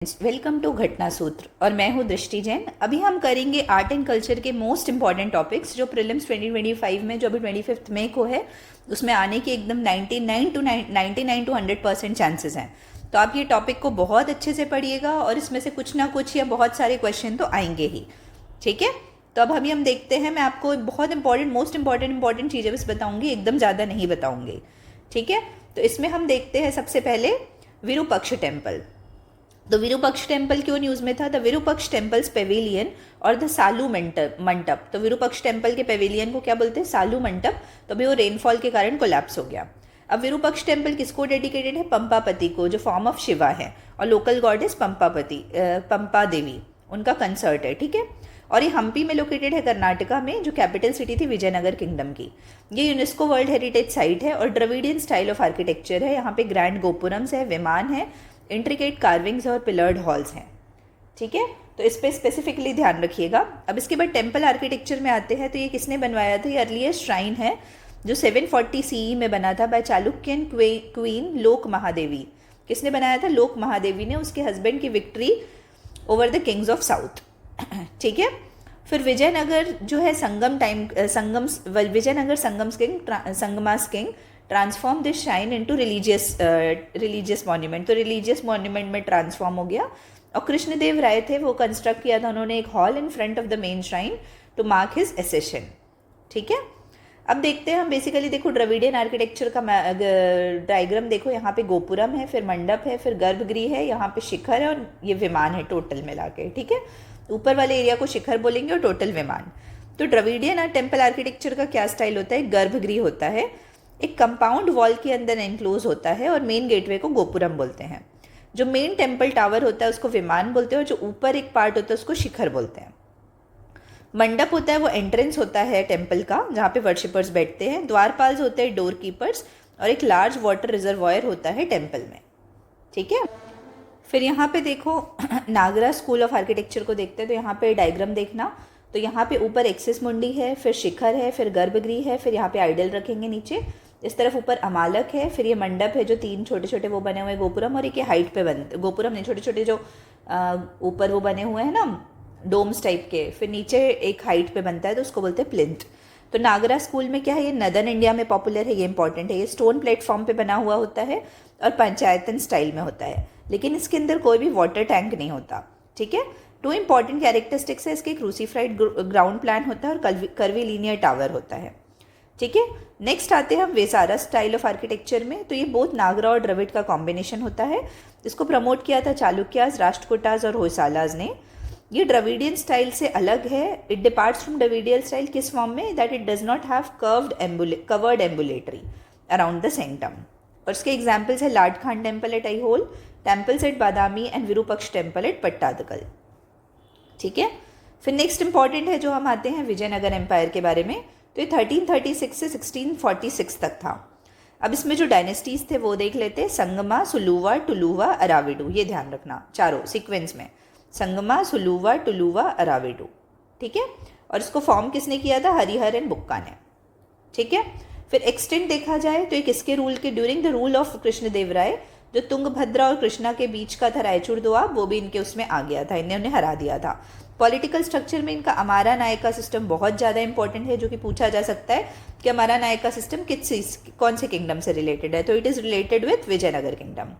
Welcome to घटना सूत्र और मैं हूँ दृष्टि जैन। अभी हम करेंगे आर्ट एंड कल्चर के मोस्ट इंपॉर्टेंट टॉपिक्स जो प्रीलिम्स 2025 में जो अभी 25 मई को है उसमें आने की एकदम 99 टू 100% चांसेस हैं। तो आप ये टॉपिक को बहुत अच्छे से पढ़िएगा और इसमें से कुछ ना कुछ या बहुत सारे क्वेश्चन तो आएंगे ही। ठीक है, तो अब हम देखते हैं। मैं आपको बहुत इंपॉर्टेंट मोस्ट इंपॉर्टेंट चीज़ें बस बताऊंगी, एकदम ज़्यादा नहीं बताऊंगी। ठीक है, तो इसमें हम देखते हैं सबसे पहले विरूपक्ष टेम्पल। तो विरूपक्ष टेम्पल क्यों न्यूज़ में था? द विरूपक्ष टेम्पल्स पेविलियन और द सालू मंटप। तो विरूपक्ष टेम्पल के पेविलियन को क्या बोलते हैं? सालू मंटप। तो अभी वो रेनफॉल के कारण कोलैप्स हो गया। अब विरूपक्ष टेम्पल किसको डेडिकेटेड है? पंपापति को, जो फॉर्म ऑफ शिवा है, और लोकल गॉड इज पंपा देवी, उनका कंसर्ट है। ठीक है, और ये हम्पी में लोकेटेड है, कर्नाटका में, जो कैपिटल सिटी थी विजयनगर किंगडम की। ये यूनेस्को वर्ल्ड हेरिटेज साइट है और द्रविडियन स्टाइल ऑफ आर्किटेक्चर है। यहाँ पे ग्रैंड गोपुरम्स है, विमान है, इंट्रिकेट कार्विंग्स और पिलर्ड हॉल्स हैं। ठीक है, तो इस पर स्पेसिफिकली ध्यान रखिएगा। अब इसके बाद टेम्पल आर्किटेक्चर में आते हैं। तो ये किसने बनवाया था? ये अर्लीस्ट श्राइन है जो 740 सीई में बना था बाय चालुक्यन क्वीन लोक महादेवी। किसने बनाया था? लोक महादेवी ने, उसके हस्बैंड की victory over the kings of south. ठीक है, फिर विजयनगर जो है Vijayanagara Sangamas king transform this shrine into religious monument. तो रिलीजियस मॉन्यूमेंट में ट्रांसफॉर्म हो गया। और कृष्णदेव राय थे, वो कंस्ट्रक्ट किया था उन्होंने एक hall in front of the main shrine to mark his accession. ठीक है, अब देखते हैं हम बेसिकली। देखो द्रविडियन आर्किटेक्चर का डायग्राम देखो। यहाँ पे गोपुरम है, फिर मंडप है, फिर गर्भगृह है, यहाँ पे शिखर है और ये विमान है टोटल मिला के। ठीक है, ऊपर वाले एरिया को शिखर बोलेंगे और टोटल विमान। तो द्रविडियन टेम्पल आर्किटेक्चर का क्या स्टाइल होता है? गर्भगृह होता है, एक कंपाउंड वॉल के अंदर एनक्लोज होता है, और मेन गेटवे को गोपुरम बोलते हैं। जो मेन टेम्पल टावर होता है उसको विमान बोलते हैं, और जो ऊपर एक पार्ट होता है उसको शिखर बोलते हैं। मंडप होता है वो एंट्रेंस होता है टेम्पल का, जहाँ पे वर्शिपर्स बैठते हैं। द्वारपाल्स होते हैं डोर कीपर्स, और एक लार्ज वाटर रिजर्वायर होता है टेम्पल में। ठीक है, फिर यहाँ पे देखो नागरा स्कूल ऑफ आर्किटेक्चर को देखते हैं। तो यहाँ पे डायग्राम देखना। तो यहाँ पे ऊपर एक्सिस मुंडी है, फिर शिखर है, फिर गर्भगृह है, फिर यहाँ पे आइडल रखेंगे नीचे। इस तरफ ऊपर अमालक है, फिर ये मंडप है जो 3 छोटे छोटे वो बने हुए हैं गोपुरम, और एक ये हाइट पे बनते गोपुरम नहीं, छोटे छोटे जो ऊपर वो बने हुए हैं ना डोम्स टाइप के, फिर नीचे एक हाइट पे बनता है तो उसको बोलते हैं प्लिंथ। तो नागरा स्कूल में क्या है? ये नदर्न इंडिया में पॉपुलर है, ये इंपॉर्टेंट है। ये स्टोन प्लेटफॉर्म पे बना हुआ होता है और पंचायतन स्टाइल में होता है, लेकिन इसके अंदर कोई भी वाटर टैंक नहीं होता। ठीक है, 2 इंपॉर्टेंट कैरेक्टरिस्टिक्स है इसके। क्रूसीफाइड ग्राउंड प्लान होता है और कर्वी लीनियर टावर होता है। ठीक है, नेक्स्ट आते हैं हम वेसारा स्टाइल ऑफ आर्किटेक्चर में। तो ये बोथ नागरा और द्रविड़ का कॉम्बिनेशन होता है। इसको प्रमोट किया था चालुक्याज, राष्ट्रकूटाज और होयसालाज ने। ये द्रविडियन स्टाइल से अलग है। It departs from Dravidian style किस फॉर्म में? That it does not have covered ambulatory around the sanctum. और इसके एग्जाम्पल्स है Lad Khan temple at Aihole, temples at Badami and Virupaksha temple at Pattadakal. ठीक है, फिर नेक्स्ट इंपॉर्टेंट है जो हम आते हैं विजयनगर एम्पायर के बारे में। तो ये 1336 से 1646 तक था। अब इसमें जो डायनेस्टीज थे वो देख लेते हैं। संगमा, सुलुवा, टुलुवा, अराविडु, ये ध्यान रखना चारों सीक्वेंस में। संगमा, सुलुवा, टुलुवा, अराविडु। ठीक है, और इसको फॉर्म किसने किया था? हरिहर एंड बुक्का ने। ठीक है, फिर एक्सटेंट देखा जाए तो ये किसके रूल के? During the rule of Krishnadeva Raya, जो तुंगभद्रा और कृष्णा के बीच का था रायचूर दोआब, वो भी इनके उसमें आ गया था, इन्हें उन्हें हरा दिया था। पॉलिटिकल स्ट्रक्चर में इनका अमारा नायका सिस्टम बहुत ज़्यादा इंपॉर्टेंट है, जो कि पूछा जा सकता है कि अमारा नायका सिस्टम कौन से किंगडम से रिलेटेड है? तो it is related with Vijayanagara kingdom.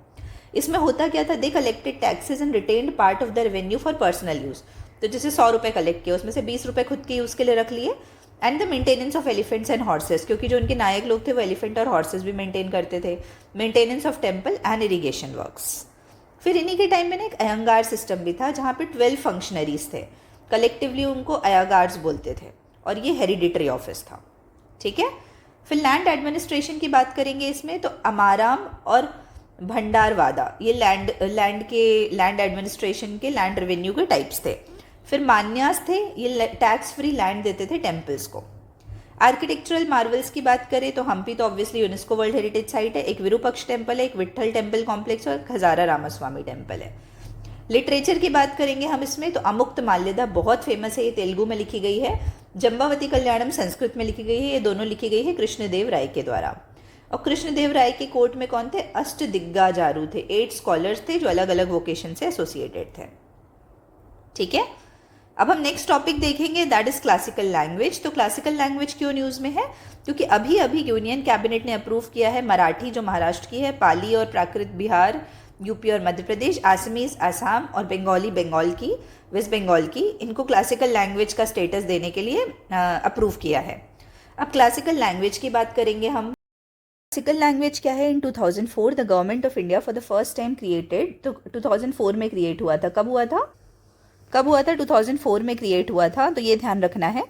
इसमें होता क्या था? They collected taxes and retained part of the revenue for personal use. तो जैसे 100 रुपये कलेक्ट किए, उसमें से 20 रुपये खुद के यूज़ के लिए रख लिए। And the maintenance of elephants and horses, क्योंकि जो उनके नायक लोग थे वो एलिफेंट और हॉर्सेस भी मेंटेन करते थे। Maintenance of temple and irrigation works. फिर इन्हीं के टाइम में एक अयंगार सिस्टम भी था, जहाँ पे 12 फंक्शनरीज थे। कलेक्टिवली उनको अयंगार्स बोलते थे, और ये हेरिडिटरी ऑफिस था। ठीक है, फिर लैंड एडमिनिस्ट्रेशन की बात करेंगे इसमें। तो अमाराम और भंडारवादा ये लैंड एडमिनिस्ट्रेशन के, लैंड रेवेन्यू के टाइप्स थे। फिर मान्यास थे, ये टैक्स फ्री लैंड देते थे टेम्पल्स को। आर्किटेक्चरल मार्वल्स की बात करें तो हम्पी तो obviously UNESCO world heritage site है। एक विरूपक्ष टेम्पल है, एक विट्ठल टेम्पल कॉम्प्लेक्स और खजारा रामास्वामी टेम्पल है। लिटरेचर की बात करेंगे हम इसमें तो अमुक्त माल्यदा बहुत फेमस है, ये तेलुगु में लिखी गई है। जम्बावती कल्याणम संस्कृत में लिखी गई है, ये दोनों लिखी गई है कृष्णदेव राय के द्वारा। और कृष्णदेव राय के कोर्ट में कौन थे? अष्टदिग्गजारु थे, 8 स्कॉलर्स थे जो अलग अलग वोकेशन से एसोसिएटेड थे। ठीक है, अब हम नेक्स्ट टॉपिक देखेंगे, दैट इज क्लासिकल लैंग्वेज। तो क्लासिकल लैंग्वेज क्यों न्यूज़ में है? क्योंकि अभी अभी यूनियन कैबिनेट ने अप्रूव किया है मराठी जो महाराष्ट्र की है, पाली और प्राकृत बिहार यूपी और मध्य प्रदेश, आसामीज आसाम और बंगाली बंगाल की, वेस्ट बंगाल की, इनको क्लासिकल लैंग्वेज का स्टेटस देने के लिए अप्रूव किया है। अब क्लासिकल लैंग्वेज की बात करेंगे हम। क्लासिकल लैंग्वेज क्या है? इन 2004 the government of India for the first time created, तो 2004 में क्रिएट हुआ था। कब हुआ था? 2004 में क्रिएट हुआ था, तो ये ध्यान रखना है।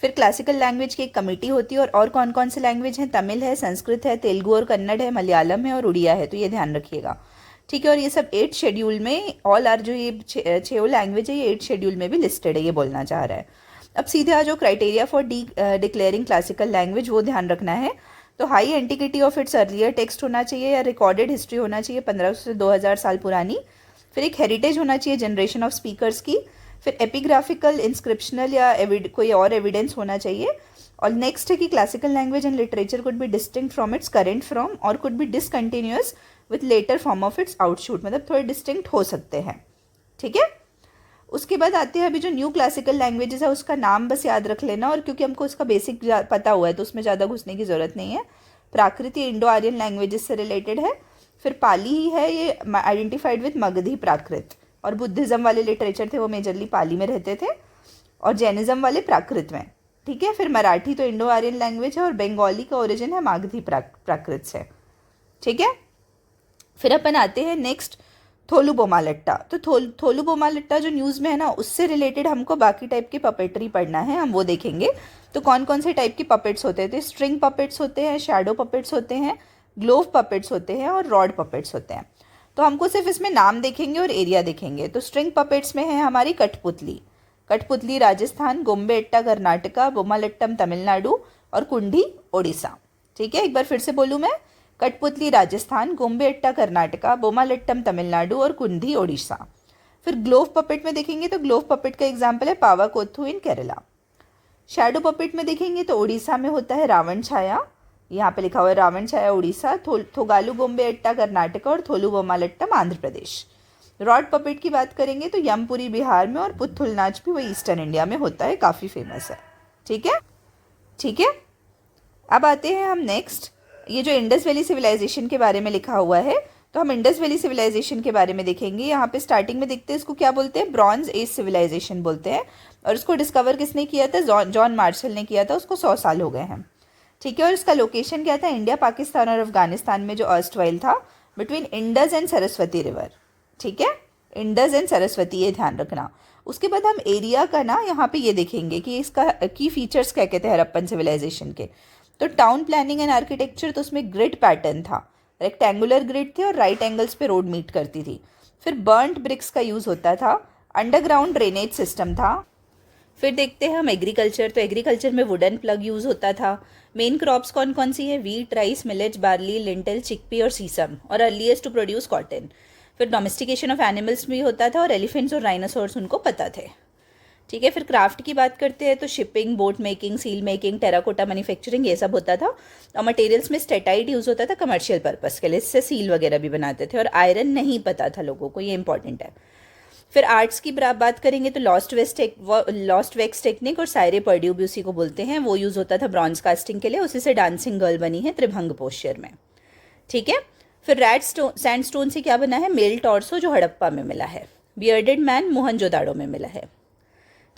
फिर क्लासिकल लैंग्वेज की एक कमेटी होती है, और कौन कौन से लैंग्वेज हैं? तमिल है, संस्कृत है, तेलुगु और कन्नड़ है, मलयालम है और उड़िया है, तो ये ध्यान रखिएगा। ठीक है, और ये सब 8 शेड्यूल में, ऑल आर, जो ये 6 लैंग्वेज है, ये 8 शेड्यूल में भी लिस्टेड है, ये बोलना चाह रहा है। अब सीधे आ जो criteria for declaring classical language, वो ध्यान रखना है। तो high antiquity of its earlier text होना चाहिए या रिकॉर्डेड हिस्ट्री होना चाहिए 1500 से 2000 साल पुरानी। फिर एक हेरिटेज होना चाहिए जनरेशन ऑफ स्पीकर्स की। फिर एपिग्राफिकल, इंस्क्रिप्शनल या कोई और एविडेंस होना चाहिए। और नेक्स्ट है कि classical language and literature could be distinct from its current form और could be discontinuous with later form of its outshoot, मतलब थोड़े डिस्टिंक्ट हो सकते हैं। ठीक है, उसके बाद आते हैं अभी जो न्यू क्लासिकल लैंग्वेजेस है उसका नाम बस याद रख लेना, और क्योंकि हमको उसका बेसिक पता हुआ है तो उसमें ज़्यादा घुसने की ज़रूरत नहीं है। प्राकृत ये इंडो आर्यन लैंग्वेजेस से रिलेटेड है। फिर पाली ही है, ये आइडेंटिफाइड विथ मगधी प्राकृत, और बुद्धिज़्म वाले लिटरेचर थे वो मेजरली पाली में रहते थे, और जैनिज़्म वाले प्राकृत में। ठीक है, फिर मराठी तो इंडो आर्यन लैंग्वेज है, और बंगाली का ओरिजिन है मागधी प्राकृत से। ठीक है, फिर अपन आते हैं नेक्स्ट थोलू बोमालट्टा। तो थोलू बोमालट्टा जो न्यूज़ में है ना, उससे रिलेटेड हमको बाकी टाइप की पपेटरी पढ़ना है, हम वो देखेंगे। तो कौन कौन से टाइप की पपेट्स होते थे? स्ट्रिंग पपेट्स होते हैं, शैडो पपेट्स होते हैं, ग्लोव पपेट्स होते हैं, और रॉड पपेट्स होते हैं। तो हमको सिर्फ इसमें नाम देखेंगे और एरिया देखेंगे। तो स्ट्रिंग पपेट्स में है हमारी कठपुतली, कठपुतली राजस्थान, गोम्बेट्टा कर्नाटका, बोमालट्टम तमिलनाडु और कुंडी ओडिशा। ठीक है, एक बार फिर से बोलूँ मैं, कठपुतली राजस्थान, गोम्बेट्टा कर्नाटका, बोमालट्टम तमिलनाडु और कुंडी ओडिशा। फिर ग्लोव पपेट में देखेंगे तो ग्लोव पपेट का एग्जाम्पल है पावाकोथू इन केरला। शैडो पपेट में देखेंगे तो उड़ीसा में होता है रावण छाया, यहाँ पे लिखा हुआ है रावण छाया उड़ीसा, थोगालू गोम्बेट्टा कर्नाटका और थोलू बोमालट्टम आंध्र प्रदेश। रॉड पपेट की बात करेंगे तो यमपुरी बिहार में, और पुथुल नाच भी वही ईस्टर्न इंडिया में होता है, काफ़ी फेमस है। ठीक है, ठीक है, अब आते हैं हम नेक्स्ट, ये जो इंडस वैली सिविलाइजेशन के बारे में लिखा हुआ है, तो हम इंडस वैली सिविलाइजेशन के बारे में देखेंगे। यहाँ पे स्टार्टिंग में देखते हैं इसको क्या बोलते हैं, ब्रॉन्ज एज सिविलाइजेशन बोलते हैं, और इसको डिस्कवर किसने किया था? जॉन मार्शल ने किया था, उसको 100 साल हो गए हैं। ठीक है, और इसका लोकेशन क्या था? इंडिया, पाकिस्तान और अफगानिस्तान में जो अर्स्टवाइल था, between Indus and Saraswati river. ठीक है, इंडस एंड सरस्वती, ये ध्यान रखना। उसके बाद हम एरिया का ना यहाँ पे ये देखेंगे कि इसका की फीचर्स क्या कहते हैं हड़प्पन सिविलाइजेशन के। तो टाउन प्लानिंग एंड आर्किटेक्चर, तो उसमें ग्रिड पैटर्न था, रेक्टेंगुलर ग्रिड थे और राइट एंगल्स पे रोड मीट करती थी। फिर बर्न्ड ब्रिक्स का यूज़ होता था, अंडरग्राउंड ड्रेनेज सिस्टम था। फिर देखते हैं हम एग्रीकल्चर, तो एग्रीकल्चर में वुडन प्लग यूज़ होता था। मेन क्रॉप्स कौन कौन सी है? Wheat, rice, millets, barley, lintel, chickpea और सीसम, और अर्लीस्ट टू प्रोड्यूस कॉटन। फिर डोमेस्टिकेशन ऑफ एनिमल्स भी होता था, और एलिफेंट्स और राइनोसोर्स उनको पता थे। ठीक है, फिर क्राफ्ट की बात करते हैं तो shipping, boat making, seal making, terracotta manufacturing, ये सब होता था। और मटेरियल्स में स्टेटाइट यूज़ होता था कमर्शियल पर्पस के लिए, इससे सील वगैरह भी बनाते थे। और आयरन नहीं पता था लोगों को, ये इंपॉर्टेंट है। फिर आर्ट्स की बात करेंगे तो लॉस्ट वैक्स टेक्निक और सायरे पर्ड्यू भी उसी को बोलते हैं, वो यूज़ होता था ब्रॉन्ज कास्टिंग के लिए, उसी से डांसिंग गर्ल बनी है त्रिभंग पोस्चर में। ठीक है, फिर सैंडस्टोन से क्या बना है? मेल टॉर्सो, जो हड़प्पा में मिला है। बियर्डेड मैन मोहनजोदाड़ो में मिला है।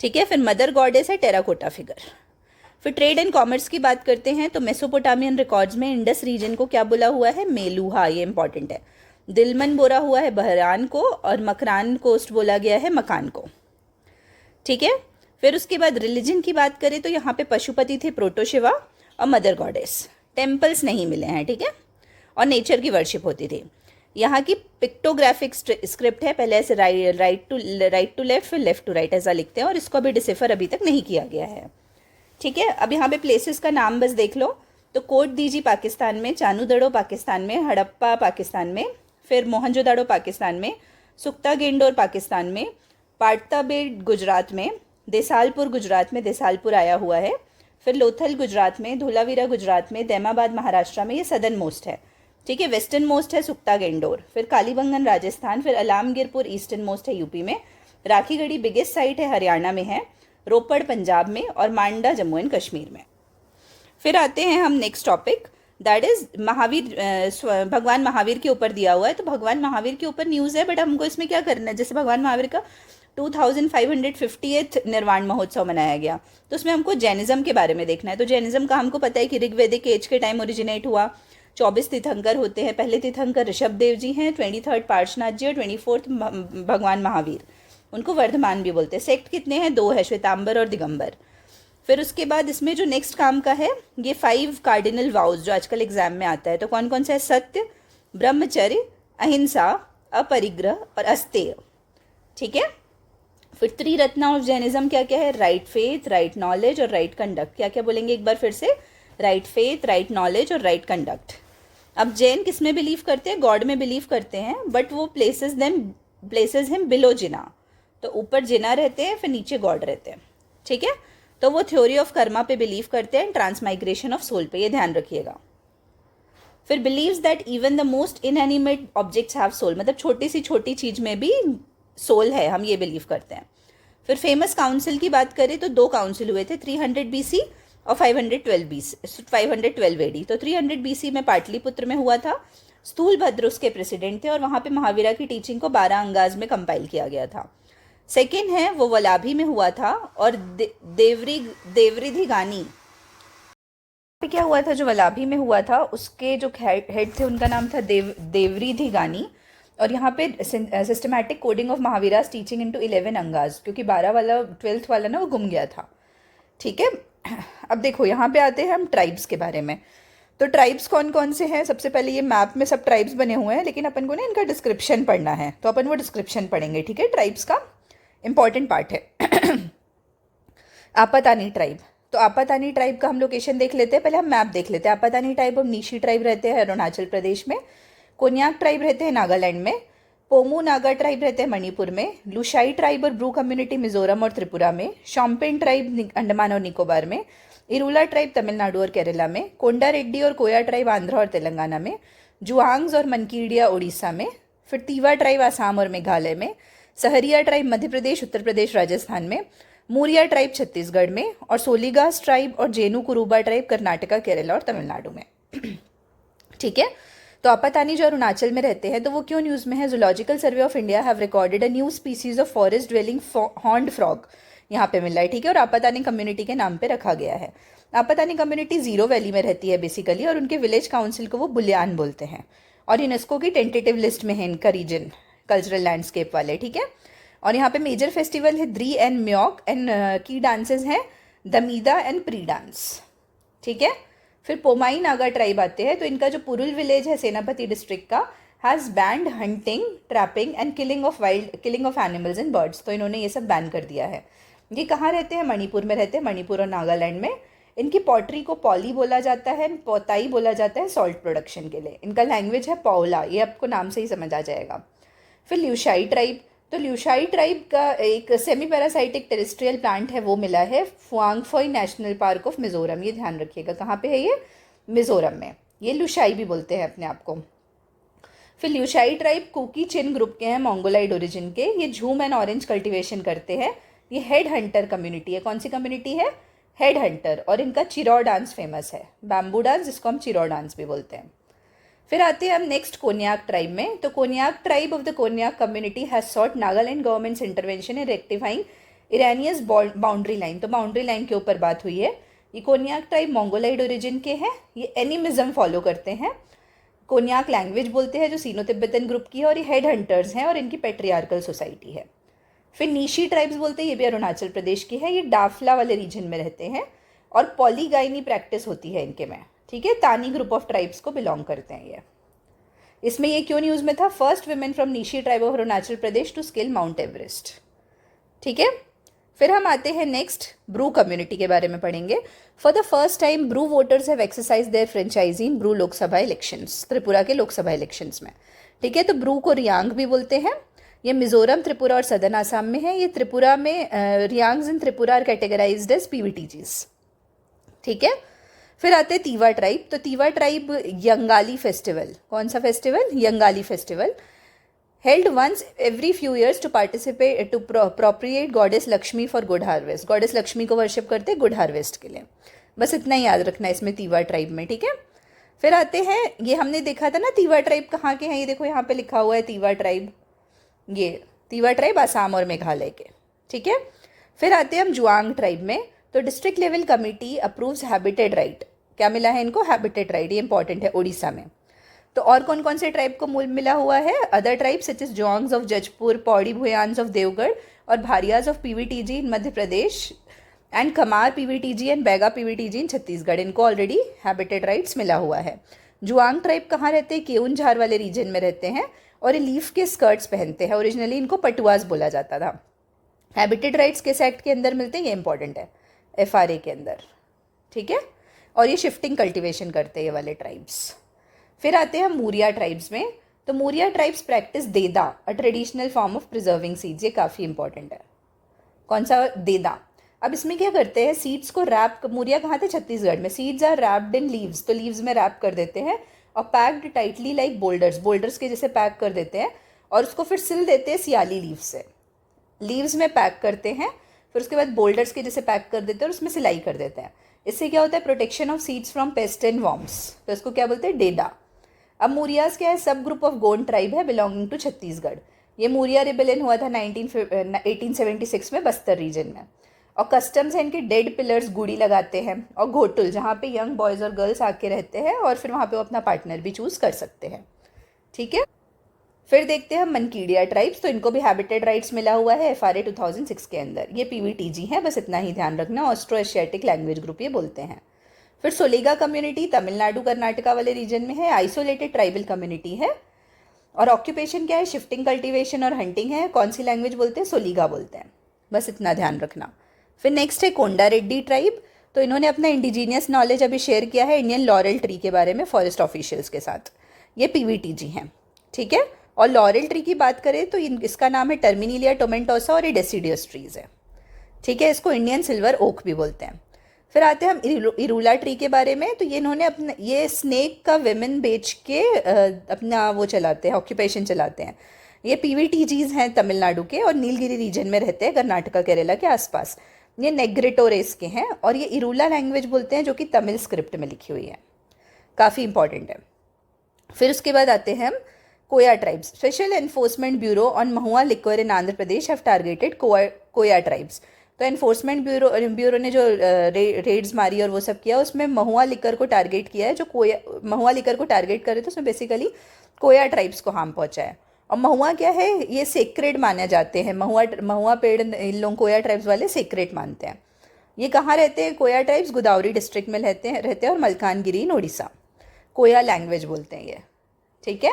ठीक है, फिर मदर गॉडेस है टेराकोटा फिगर। फिर ट्रेड एंड कॉमर्स की बात करते हैं तो मेसोपोटामियन रिकॉर्ड्स में इंडस रीजन को क्या बोला हुआ है? मेलुहा, ये इंपॉर्टेंट है। दिलमन बोला हुआ है बहरान को, और मकरान कोस्ट बोला गया है मकान को। ठीक है, फिर उसके बाद रिलीजन की बात करें तो यहाँ पे पशुपति थे प्रोटोशिवा और मदर गॉडेस। टेम्पल्स नहीं मिले हैं। ठीक है, और नेचर की वर्शिप होती थी। यहाँ की पिक्टोग्राफिक स्क्रिप्ट है, पहले ऐसे राइट टू लेफ्ट, फिर लेफ्ट टू राइट ऐसा लिखते हैं, और इसको अभी डिसिफर अभी तक नहीं किया गया है। ठीक है, अब यहाँ पे प्लेसेस का नाम बस देख लो। तो कोट दीजी पाकिस्तान में, चानूदड़ो पाकिस्तान में, हड़प्पा पाकिस्तान में, फिर मोहनजोदाड़ो पाकिस्तान में, सुक्ता गेंडोर पाकिस्तान में, पाटताबेट गुजरात में, देसालपुर गुजरात में, देसालपुर आया हुआ है, फिर लोथल गुजरात में, धोलावीरा गुजरात में, दैमाबाद महाराष्ट्र में, ये सदर्न मोस्ट है, ठीक है। वेस्टर्न मोस्ट है सुक्ता गेंडोर। फिर कालीबंगन राजस्थान, फिर अलामगिरपुर ईस्टर्न मोस्ट है यूपी में, राखीगढ़ी बिगेस्ट साइट है हरियाणा में है, रोपड़ पंजाब में, और मांडा जम्मू एंड कश्मीर में। फिर आते हैं हम next topic, that is Mahavir, भगवान महावीर के ऊपर दिया हुआ है। तो भगवान महावीर के ऊपर न्यूज़ है, बट हमको इसमें क्या करना है, जैसे भगवान महावीर का 2550th निर्वाण महोत्सव मनाया गया, तो उसमें हमको जैनिज्म के बारे में देखना है। तो जैनिज्म का हमको पता है कि ऋग्वेदिक एज के टाइम ओरिजिनेट हुआ। 24 तीर्थंकर होते हैं। पहले तीर्थंकर ऋषभ देव जी हैं, 23rd पार्श्वनाथ जी, और 24th भगवान महावीर, उनको वर्धमान भी बोलते हैं। सेक्ट कितने हैं, 2 है, श्वेतांबर और दिगंबर। फिर उसके बाद इसमें जो नेक्स्ट काम का है, ये 5 कार्डिनल वाउज जो आजकल एग्जाम में आता है, तो कौन कौन सा है, सत्य, ब्रह्मचर्य, अहिंसा, अपरिग्रह और अस्तेय, ठीक है। फिर त्रिरत्ना ऑफ जैनिज्म क्या क्या है, राइट फेथ, राइट नॉलेज और राइट कंडक्ट। क्या क्या बोलेंगे एक बार फिर से, राइट फेथ, राइट नॉलेज और राइट कंडक्ट। अब जैन किस में बिलीव करते हैं, गॉड में बिलीव करते हैं, बट वो प्लेसेस हिम बिलो जिना, तो ऊपर जिना रहते हैं, फिर नीचे गॉड रहते हैं, ठीक है। तो वो थ्योरी ऑफ कर्मा पे बिलीव करते हैं, ट्रांसमाइग्रेशन ऑफ सोल पे, ये ध्यान रखिएगा। फिर believes that even the most inanimate objects have soul, मतलब छोटी सी छोटी चीज में भी सोल है, हम ये बिलीव करते हैं। फिर फेमस काउंसिल की बात करें तो 2 काउंसिल हुए थे, 300 BC और 512 AD। तो 300 BC में पाटलिपुत्र में हुआ था, स्थूलभद्र उसके प्रेसिडेंट थे, और वहाँ पे महावीरा की टीचिंग को 12 अंगाज में कंपाइल किया गया था। सेकेंड है वो वलाभी में हुआ था, और देवरिधिगानी पे क्या हुआ था, जो वलाभी में हुआ था उसके जो हेड थे उनका नाम था देवरिधिगानी। और यहाँ पे systematic coding of Mahavira's teaching into 11 Angas, क्योंकि 12 वाला 12th वाला ना वो गुम गया था, ठीक है। अब देखो यहाँ पे आते हैं हम ट्राइब्स के बारे में। तो ट्राइब्स कौन कौन से हैं, सबसे पहले ये मैप में सब ट्राइब्स बने हुए हैं, लेकिन अपन को ना इनका डिस्क्रिप्शन पढ़ना है, तो अपन वो डिस्क्रिप्शन पढ़ेंगे, ठीक है। ट्राइब्स का इंपॉर्टेंट पार्ट है। आपातानी ट्राइब, तो आपातानी ट्राइब का हम लोकेशन देख लेते हैं, पहले हम मैप देख लेते हैं। आपातानी ट्राइब और नीशी ट्राइब रहते हैं अरुणाचल प्रदेश में, कोन्याक ट्राइब रहते हैं नागालैंड में, पोमू नागा ट्राइब रहते हैं मणिपुर में, लुशाई ट्राइब और ब्रू कम्युनिटी मिजोरम और त्रिपुरा में, शॉम्पेन ट्राइब अंडमान और निकोबार में, इरूला ट्राइब तमिलनाडु और केरला में, कोंडा रेड्डी और कोया ट्राइब आंध्र और तेलंगाना में, जुआंग्स और मनकीडिया उड़ीसा में, फिर तीवा ट्राइब आसाम और मेघालय में, सहरिया ट्राइब मध्य प्रदेश, उत्तर प्रदेश, राजस्थान में, मूरिया ट्राइब छत्तीसगढ़ में, और सोलीगास ट्राइब और जेनु कुरुबा ट्राइब कर्नाटका, केरला और तमिलनाडु में, ठीक है। तो आपातानी जो अरुणाचल में रहते हैं, तो वो क्यों न्यूज़ में है, zoological survey of India have recorded a new species of forest dwelling horned frog, यहाँ पे मिल रहा है, ठीक है। और आपातानी कम्युनिटी के नाम पे रखा गया है। आपातानी कम्युनिटी जीरो वैली में रहती है बेसिकली, और उनके विलेज काउंसिल को वो बुलियान बोलते हैं, और यूनेस्को की टेंटेटिव लिस्ट में है इनका रीजन, कल्चरल लैंडस्केप वाले, ठीक है। और यहाँ पे मेजर फेस्टिवल है द्री एंड म्योक, एंड की डांसेस हैं दमीदा एंड प्री डांस, ठीक है। फिर पोमाई नागा ट्राइब आते हैं, तो इनका जो पुरुल विलेज है सेनापति डिस्ट्रिक्ट का, has band hunting, trapping and killing of animals and birds, तो इन्होंने ये सब बैन कर दिया है। ये कहाँ रहते हैं, मणिपुर में रहते हैं, मणिपुर और नागालैंड में। इनकी पॉटरी को पॉली बोला जाता है, पोताई बोला जाता है सॉल्ट प्रोडक्शन के लिए। इनका लैंग्वेज है पौला, ये आपको नाम से ही समझ आ जाएगा। फिर ल्यूशाई ट्राइब, तो ल्यूशाई ट्राइब का एक सेमी पैरासाइटिक टेरेस्ट्रियल प्लांट है, वो मिला है फुआंगफोई नेशनल पार्क ऑफ मिजोरम, ये ध्यान रखिएगा कहाँ पे है ये, मिजोरम में। ये ल्यूशाई भी बोलते हैं अपने आप को। फिर ल्यूशाई ट्राइब कुकी चिन ग्रुप के हैं, मोंगोलाइड ओरिजिन के। ये झूम एंड ऑरेंज कल्टीवेशन करते हैं। ये हेड हंटर कम्युनिटी है। कौन सी कम्युनिटी है, हेड हंटर। और इनका चिरौ डांस फेमस है, बैम्बू डांस, जिसको हम चिरौ डांस भी बोलते हैं। फिर आते हैं हम नेक्स्ट कोन्याक ट्राइब में। तो Konyak tribe of the Konyak community has sought Nagaland government's intervention in rectifying erroneous boundary line, तो बाउंड्री लाइन के ऊपर बात हुई है। ये कोन्याक ट्राइब मोंगोलाइड ओरिजिन के हैं। ये एनिमिज्म फॉलो करते हैं, कोन्याक लैंग्वेज बोलते हैं जो सीनो तिब्बतन ग्रुप की है, और ये हेड हंटर्स हैं और इनकी पेट्रियार्कल सोसाइटी है। फिर नीशी ट्राइब्स बोलते हैं, ये भी अरुणाचल प्रदेश की है। ये डाफला वाले रीजन में रहते हैं और पॉलीगाइनी प्रैक्टिस होती है इनके में, ठीक है। तानी ग्रुप ऑफ ट्राइब्स को बिलोंग करते हैं ये। इसमें ये क्यों न्यूज़ में था, first women from Nyishi tribe of Arunachal Pradesh to scale Mount Everest, ठीक है। फिर हम आते हैं नेक्स्ट ब्रू कम्युनिटी के बारे में पढ़ेंगे। For the first time Bru voters have exercise their franchise in Bru Lok Sabha elections, Tripura के लोकसभा इलेक्शंस में, ठीक है। तो ब्रू को रियांग भी बोलते हैं। ये मिजोरम, त्रिपुरा और सदर्न आसाम में है। ये त्रिपुरा में Reangs in Tripura are categorised as PVTGs, ठीक है। फिर आते हैं तीवा ट्राइब। तो तीवा ट्राइब यंगाली फेस्टिवल, कौन सा festival? Yangali festival, held once every few years to participate to propitiate goddess Lakshmi for good harvest. Goddess Lakshmi को वर्शिप करते हैं गुड हार्वेस्ट के लिए। बस इतना ही याद रखना है इसमें तीवा ट्राइब में, ठीक है। फिर आते हैं, ये हमने देखा था ना तीवा ट्राइब कहाँ के हैं, ये देखो यहाँ पे लिखा हुआ है तीवा ट्राइब, ये तीवा ट्राइब आसाम और मेघालय के, ठीक है। फिर आते हैं हम जुआंग ट्राइब में। तो district level committee approves habitat right, क्या मिला है इनको? हैबिटेट राइट, ये इंपॉर्टेंट है उड़ीसा में। तो और कौन कौन से ट्राइब को मूल मिला हुआ है? Other tribe such is Juangs of Jajpur, Pauri Bhuyans of Deogarh और Bharias of PVTG in Madhya Pradesh and Kamar PVTG and Baiga PVTG in Chhattisgarh, इनको ऑलरेडी हैबिटेट राइट्स मिला हुआ है। जुआंग ट्राइब कहाँ रहते हैं? केउंझार वाले रीजन में रहते हैं और ये लीफ के स्कर्ट्स पहनते हैं। ओरिजिनली इनको पटुआज बोला जाता था। हैबिटेट राइट्स किस एक्ट के अंदर मिलते हैं? ये इंपॉर्टेंट है, FRA के अंदर, ठीक है। और ये शिफ्टिंग कल्टिवेशन करते हैं ये वाले ट्राइब्स। फिर आते हैं हम मूरिया ट्राइब्स में। तो मूरिया ट्राइब्स प्रैक्टिस देदा, a traditional form of preserving seeds, ये काफ़ी इंपॉर्टेंट है। कौन सा? देदा। अब इसमें क्या करते हैं? सीड्स को रैप, मूरिया कहाँ थे? छत्तीसगढ़ में। Seeds are wrapped in leaves, तो लीव्स में रैप कर देते हैं और packed tightly like boulders, boulders के जैसे पैक कर देते हैं और उसको फिर सिल देते हैं सियाली लीव से। लीव्स में पैक करते हैं, फिर उसके बाद बोल्डर्स के जैसे पैक कर देते हैं और उसमें सिलाई कर देते हैं। इससे क्या होता है? Protection of seeds from paste and worms, तो इसको क्या बोलते हैं? डेडा। अब मूरियाज क्या है? सब ग्रुप ऑफ गोंड ट्राइब है बिलोंगिंग टू छत्तीसगढ़। ये मूरिया रिबेलियन हुआ था 1876 में बस्तर रीजन में। और कस्टम्स है इनके डेड पिलर्स गुड़ी लगाते हैं और घोटुल, जहाँ पे यंग बॉयज़ और गर्ल्स आके रहते हैं और फिर वहाँ पे वो अपना पार्टनर भी चूज़ कर सकते हैं, ठीक है। फिर देखते हैं हम मनकीडिया ट्राइब्स। तो इनको भी हैबिटेट राइट्स मिला हुआ है FRA 2006 के अंदर। ये PVTG है, बस इतना ही ध्यान रखना। ऑस्ट्रो एशियाटिक लैंग्वेज ग्रुप ये बोलते हैं। फिर सोलेगा कम्युनिटी तमिलनाडु कर्नाटका वाले रीजन में है, आइसोलेटेड ट्राइबल कम्युनिटी है और ऑक्यूपेशन क्या है? शिफ्टिंग कल्टिवेशन और हंटिंग है। कौन सी लैंग्वेज बोलते हैं? सोलिगा बोलते हैं, बस इतना ध्यान रखना। फिर नेक्स्ट है कोंडा रेड्डी ट्राइब। तो इन्होंने अपना इंडिजीनियस नॉलेज अभी शेयर किया है इंडियन लॉरेल ट्री के बारे में फॉरेस्ट ऑफिशियल्स के साथ। ये PVTG हैं, ठीक है। और लॉरेल ट्री की बात करें तो इसका नाम है टर्मिनीलिया टोमेंटोसा और ये डेसिडियस ट्रीज है, ठीक है। इसको इंडियन सिल्वर ओक भी बोलते हैं। फिर आते हैं हम इरूला ट्री के बारे में। तो ये इन्होंने अपना ये स्नेक का विमेन बेच के अपना वो चलाते हैं, ऑक्यूपेशन चलाते हैं। ये PVTGs हैं तमिलनाडु के और नीलगिरी रीजन में रहते हैं, कर्नाटका केरला के आसपास। ये नेग्रेटो रेस के हैं और ये इरूला लैंग्वेज बोलते हैं जो कि तमिल स्क्रिप्ट में लिखी हुई है, काफ़ी इंपॉर्टेंट है। फिर उसके बाद आते हैं हम Koya tribes. Special enforcement bureau on mahua liquor in Andhra Pradesh have targeted Koya tribes. तो एनफोर्समेंट ब्यूरो ने जो रेड्स मारी और वो सब किया, उसमें महुआ लिकर को टारगेट किया है। जो कोया महुआ लिकर को टारगेट करे तो उसमें बेसिकली कोया ट्राइब्स को हार्म पहुंचा है। और महुआ क्या है? ये सेक्रेड माने जाते हैं। महुआ पेड़ इन लोग कोया ट्राइब्स वाले सेक्रेड मानते हैं। ये कहाँ रहते हैं? कोया ट्राइब्स गोदावरी डिस्ट्रिक्ट में रहते हैं और मलकानगिरी इन उड़ीसा। कोया लैंग्वेज बोलते हैं ये, ठीक है।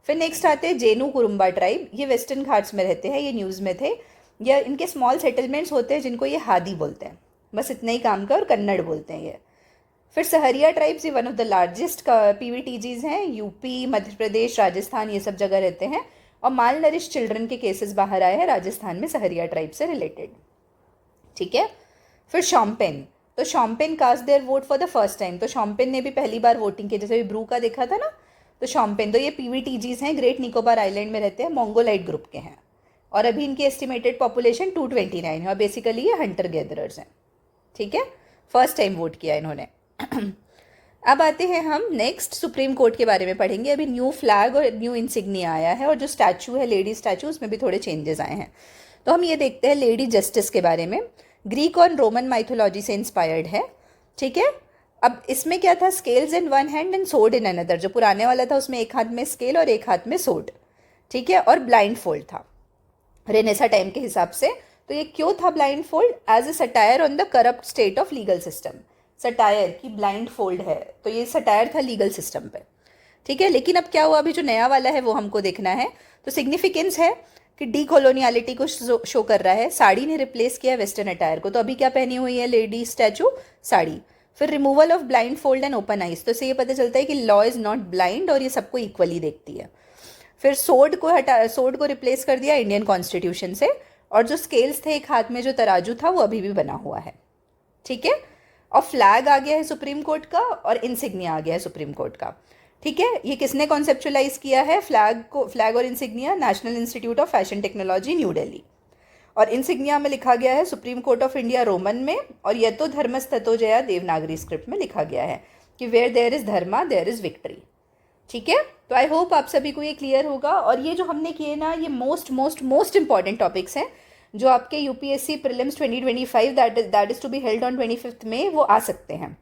फिर नेक्स्ट आते हैं जेनू कुरुम्बा ट्राइब। ये वेस्टर्न घाट्स में रहते हैं, ये न्यूज़ में थे। या इनके स्मॉल सेटलमेंट्स होते हैं जिनको ये हादी बोलते हैं, बस इतना ही काम का, और कन्नड़ बोलते हैं ये। फिर सहरिया ट्राइब्स, ये one of the largest PVTGs हैं। यूपी, मध्य प्रदेश, राजस्थान, ये सब जगह रहते हैं। और माल नरिश चिल्ड्रन के केसेस बाहर आए हैं राजस्थान में सहरिया ट्राइब से रिलेटेड, ठीक है। फिर शॉम्पेन। तो Shompen cast their vote for the first time. तो शॉम्पेन ने भी पहली बार वोटिंग की, जैसे ब्रू का देखा था ना। तो शॉम्पेन, तो ये PVTGs हैं, ग्रेट निकोबार आइलैंड में रहते हैं, मोंगोलाइट ग्रुप के हैं। और अभी इनकी एस्टिमेटेड पॉपुलेशन 229 है और बेसिकली ये हंटर गैदरर्स हैं, ठीक है। फर्स्ट टाइम वोट किया इन्होंने। अब आते हैं हम नेक्स्ट सुप्रीम कोर्ट के बारे में पढ़ेंगे। अभी न्यू फ्लैग और न्यू इंसिग्निया आया है और जो स्टैचू है लेडी स्टैचू, उसमें भी थोड़े चेंजेस आए हैं। तो हम ये देखते हैं लेडी जस्टिस के बारे में। ग्रीक और रोमन माइथोलॉजी से इंस्पायर्ड है, ठीक है। अब इसमें क्या था? Scales in one hand and sword in another. जो पुराने वाला था उसमें एक हाथ में स्केल और एक हाथ में सोर्ड, ठीक है। और ब्लाइंड फोल्ड था रेनेसा टाइम के हिसाब से। तो ये क्यों था blindfold? As a satire on the corrupt state of legal system. Satire की ब्लाइंड फोल्ड है, तो ये सटायर था लीगल सिस्टम पे, ठीक है। लेकिन अब क्या हुआ? अभी जो नया वाला है वो हमको देखना है। तो सिग्निफिकेंस है कि डी कॉलोनियलिटी को शो कर रहा है। साड़ी ने रिप्लेस किया वेस्टर्न अटायर को। तो अभी क्या पहनी हुई है लेडी स्टैचू? साड़ी। फिर removal of blindfold and open eyes. तो इससे ये पता चलता है कि लॉ इज नॉट ब्लाइंड और ये सबको इक्वली देखती है। फिर सोर्ड को रिप्लेस कर दिया इंडियन कॉन्स्टिट्यूशन से। और जो स्केल्स थे एक हाथ में, जो तराजू था, वो अभी भी बना हुआ है, ठीक है। और फ्लैग आ गया है सुप्रीम कोर्ट का और इंसिग्निया आ गया है सुप्रीम कोर्ट का। ठीक है, ये किसने कॉन्सेप्चुलाइज किया है फ्लैग को, फ्लैग और insignia? National institute of fashion technology new Delhi. और इंसिग्निया में लिखा गया है supreme court of India Roman में, और यतो धर्मस्ततो जया देवनागरी स्क्रिप्ट में लिखा गया है कि where there is dharma there is victory. ठीक है, तो आई होप आप सभी को ये क्लियर होगा। और ये जो हमने किए ना, ये most most most important topics हैं जो आपके UPSC prelims 2025 that is to be held on 25 में वो आ सकते हैं।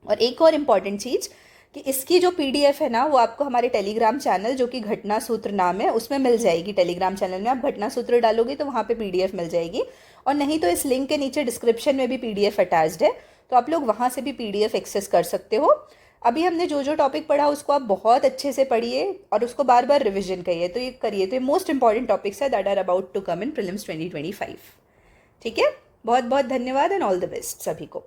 और एक और इम्पॉर्टेंट चीज़ कि इसकी जो पीडीएफ है ना, वो आपको हमारे टेलीग्राम चैनल जो कि घटना सूत्र नाम है उसमें मिल जाएगी। टेलीग्राम चैनल में आप घटना सूत्र डालोगे तो वहाँ पे पीडीएफ मिल जाएगी, और नहीं तो इस लिंक के नीचे डिस्क्रिप्शन में भी पीडीएफ अटैच्ड है, तो आप लोग वहाँ से भी पीडीएफ एक्सेस कर सकते हो। अभी हमने जो जो टॉपिक पढ़ा उसको आप बहुत अच्छे से पढ़िए और उसको बार बार रिविजन करिए, तो ये करिए। तो ये मोस्ट इंपॉर्टेंट टॉपिक्स है that are about to come in prelims 2025। ठीक है, बहुत बहुत धन्यवाद एंड ऑल द बेस्ट सभी को।